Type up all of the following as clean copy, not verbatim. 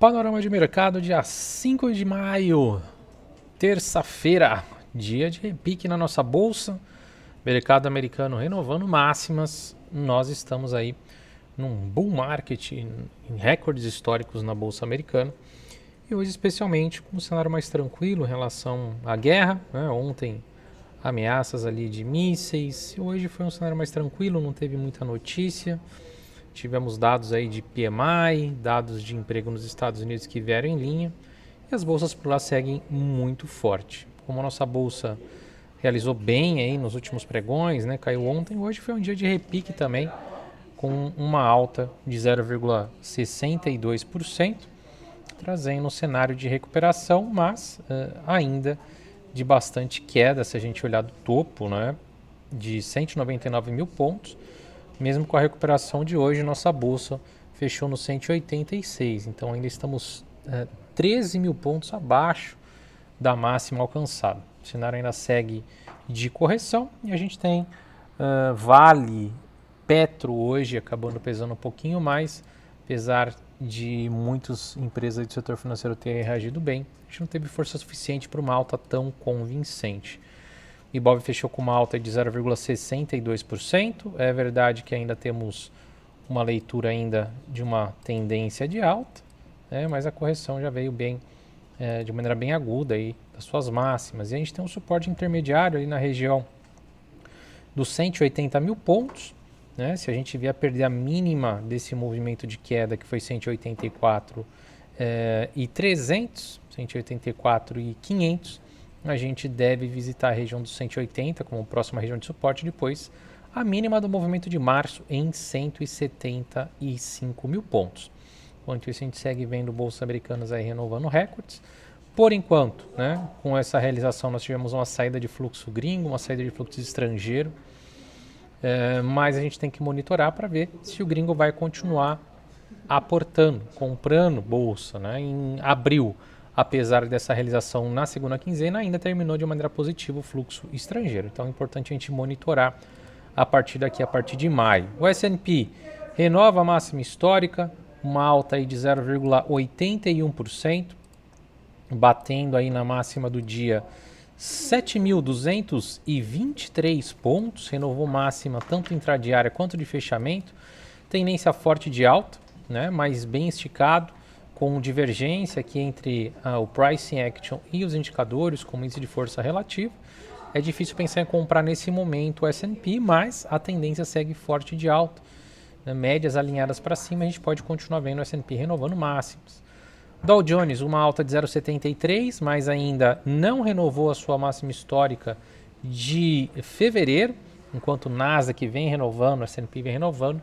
Panorama de mercado, dia 5 de maio, terça-feira, dia de repique na nossa bolsa. Mercado americano renovando máximas. Nós estamos aí num bull market, em recordes históricos na bolsa americana. E hoje, especialmente, com um cenário mais tranquilo em relação à guerra. Ontem, ameaças ali de mísseis. Hoje foi um cenário mais tranquilo, não teve muita notícia. Tivemos dados aí de PMI, dados de emprego nos Estados Unidos que vieram em linha e as bolsas por lá seguem muito forte. Como a nossa bolsa realizou bem aí nos últimos pregões, né, caiu ontem, hoje foi um dia de repique também, com uma alta de 0,62%, trazendo um cenário de recuperação, mas ainda de bastante queda, se a gente olhar do topo, né, de 199 mil pontos. Mesmo com a recuperação de hoje, nossa bolsa fechou no 186, então ainda estamos 13 mil pontos abaixo da máxima alcançada. O cenário ainda segue de correção e a gente tem Vale, Petro hoje acabando pesando um pouquinho mais, apesar de muitas empresas do setor financeiro terem reagido bem, a gente não teve força suficiente para uma alta tão convincente. O Ibov fechou com uma alta de 0,62%. É verdade que ainda temos uma leitura ainda de uma tendência de alta, mas a correção já veio bem, de maneira bem aguda aí, das suas máximas. E a gente tem um suporte intermediário ali na região dos 180 mil pontos. Se a gente vier perder a mínima desse movimento de queda, que foi 184 e 300, 184 e 500, a gente deve visitar a região dos 180 como próxima região de suporte, depois a mínima do movimento de março em 175 mil pontos. Enquanto isso, a gente segue vendo bolsas americanas aí renovando recordes. Por enquanto, com essa realização, nós tivemos uma saída de fluxo gringo, uma saída de fluxo estrangeiro, mas a gente tem que monitorar para ver se o gringo vai continuar aportando, comprando bolsa. Em abril, apesar dessa realização na segunda quinzena, ainda terminou de maneira positiva o fluxo estrangeiro. Então é importante a gente monitorar a partir daqui, a partir de maio. O S&P renova a máxima histórica, uma alta aí de 0,81%, batendo aí na máxima do dia 7.223 pontos, renovou máxima tanto intradiária quanto de fechamento, tendência forte de alta, mas bem esticado, com divergência aqui entre o pricing action e os indicadores, como índice de força relativa. É difícil pensar em comprar nesse momento o S&P, mas a tendência segue forte de alta. Médias alinhadas para cima, a gente pode continuar vendo o S&P renovando máximas. Dow Jones, uma alta de 0,73, mas ainda não renovou a sua máxima histórica de fevereiro, enquanto o Nasdaq vem renovando, o S&P vem renovando.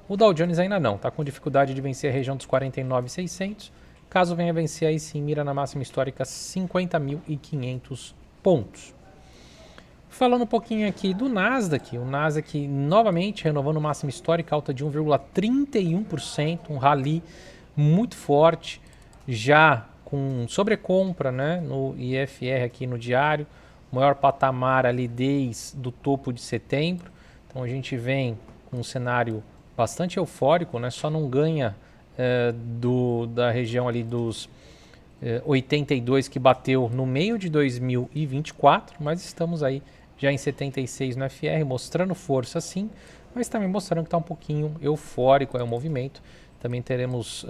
O Dow Jones ainda não, está com dificuldade de vencer a região dos 49.600. Caso venha vencer, aí sim mira na máxima histórica 50.500 pontos. Falando um pouquinho aqui do Nasdaq, o Nasdaq novamente renovando máxima histórica, alta de 1,31%, um rally muito forte, já com sobrecompra no IFR aqui no diário, maior patamar ali desde o topo de setembro. Então a gente vem com um cenário bastante eufórico, só não ganha da região ali dos 82 que bateu no meio de 2024, mas estamos aí já em 76 no FR, mostrando força sim, mas também mostrando que está um pouquinho eufórico o movimento. Também temos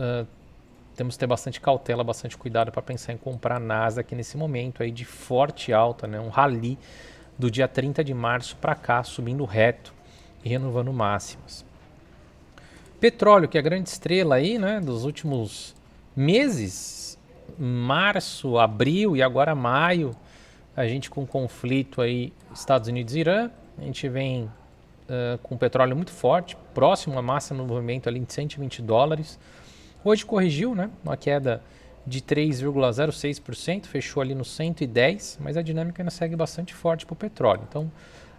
que ter bastante cautela, bastante cuidado para pensar em comprar Nasdaq nesse momento aí de forte alta, um rally do dia 30 de março para cá, subindo reto e renovando máximas. Petróleo, que é a grande estrela aí, dos últimos meses, março, abril e agora maio, a gente com conflito aí Estados Unidos e Irã, a gente vem com petróleo muito forte, próximo à máxima no movimento ali de $120. Hoje corrigiu, uma queda de 3,06%, fechou ali no 110, mas a dinâmica ainda segue bastante forte para o petróleo. Então,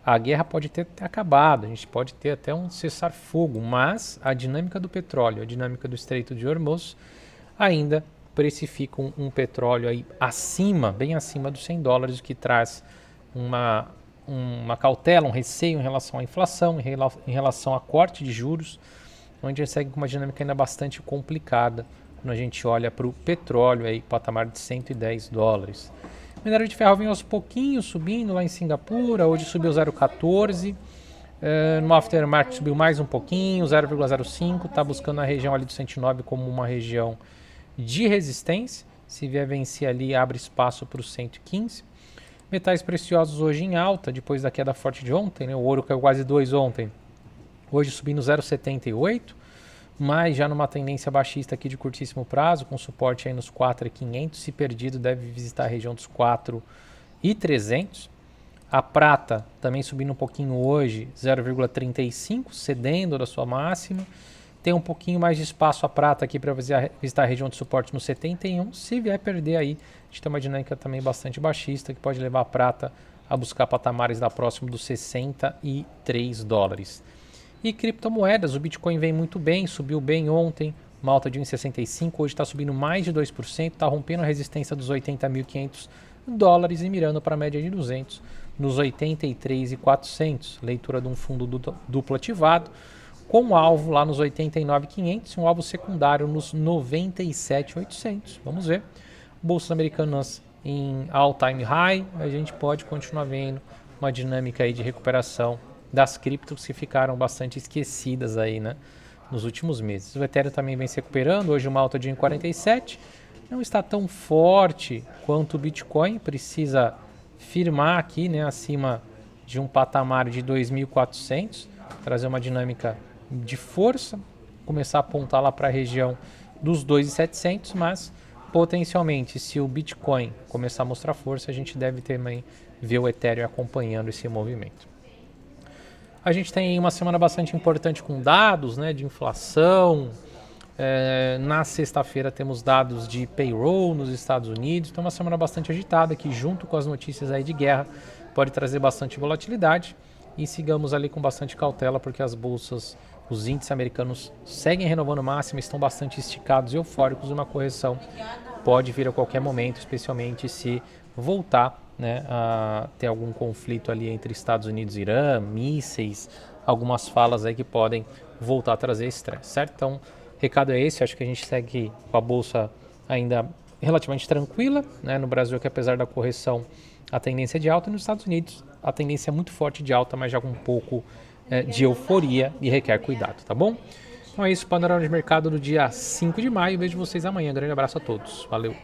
a guerra pode ter acabado, a gente pode ter até um cessar-fogo, mas a dinâmica do petróleo, a dinâmica do Estreito de Hormuz, ainda precificam um petróleo aí acima, bem acima dos $100, o que traz uma cautela, um receio em relação à inflação, em relação a corte de juros, onde a gente segue com uma dinâmica ainda bastante complicada quando a gente olha para o petróleo, aí, patamar de $110. Minério de ferro vem aos pouquinhos subindo lá em Singapura, hoje subiu 0,14. No aftermarket subiu mais um pouquinho, 0,05, está buscando a região ali do 109 como uma região de resistência. Se vier vencer ali, abre espaço para o 115. Metais preciosos hoje em alta, depois da queda forte de ontem, né? O ouro caiu quase 2 ontem, hoje subindo 0,78, mas já numa tendência baixista aqui de curtíssimo prazo, com suporte aí nos 4.500, se perdido deve visitar a região dos 4.300. A prata também subindo um pouquinho hoje, 0,35, cedendo da sua máxima. Tem um pouquinho mais de espaço a prata aqui para visitar a região de suporte no 71. Se vier perder aí, a gente tem uma dinâmica também bastante baixista, que pode levar a prata a buscar patamares da próxima dos $63. E criptomoedas, o Bitcoin vem muito bem, subiu bem ontem, uma alta de 1,65, hoje está subindo mais de 2%, está rompendo a resistência dos $80.500 e mirando para a média de 200 nos 83.400, leitura de um fundo duplo ativado, com um alvo lá nos 89.500 e um alvo secundário nos 97.800. Vamos ver. Bolsas americanas em all-time high, a gente pode continuar vendo uma dinâmica aí de recuperação das criptos que ficaram bastante esquecidas aí, né, nos últimos meses. O Ethereum também vem se recuperando, hoje uma alta de 1,47, não está tão forte quanto o Bitcoin, precisa firmar aqui, né, acima de um patamar de 2.400, trazer uma dinâmica de força, começar a apontar lá para a região dos 2.700, mas potencialmente, se o Bitcoin começar a mostrar força, a gente deve também ver o Ethereum acompanhando esse movimento. A gente tem uma semana bastante importante com dados, né, de inflação. Na sexta-feira temos dados de payroll nos Estados Unidos. Então, uma semana bastante agitada que, junto com as notícias aí de guerra, pode trazer bastante volatilidade. E sigamos ali com bastante cautela, porque as bolsas, os índices americanos seguem renovando máxima, estão bastante esticados e eufóricos. Uma correção pode vir a qualquer momento, especialmente se voltar, né, a ter algum conflito ali entre Estados Unidos e Irã, mísseis, algumas falas aí que podem voltar a trazer estresse, certo? Então, recado é esse, acho que a gente segue com a bolsa ainda relativamente tranquila, né? No Brasil, que apesar da correção, a tendência é de alta, e nos Estados Unidos a tendência é muito forte de alta, mas já com um pouco de euforia e requer cuidado, tá bom? Então é isso, panorama de mercado do dia 5 de maio, vejo vocês amanhã, grande abraço a todos, valeu!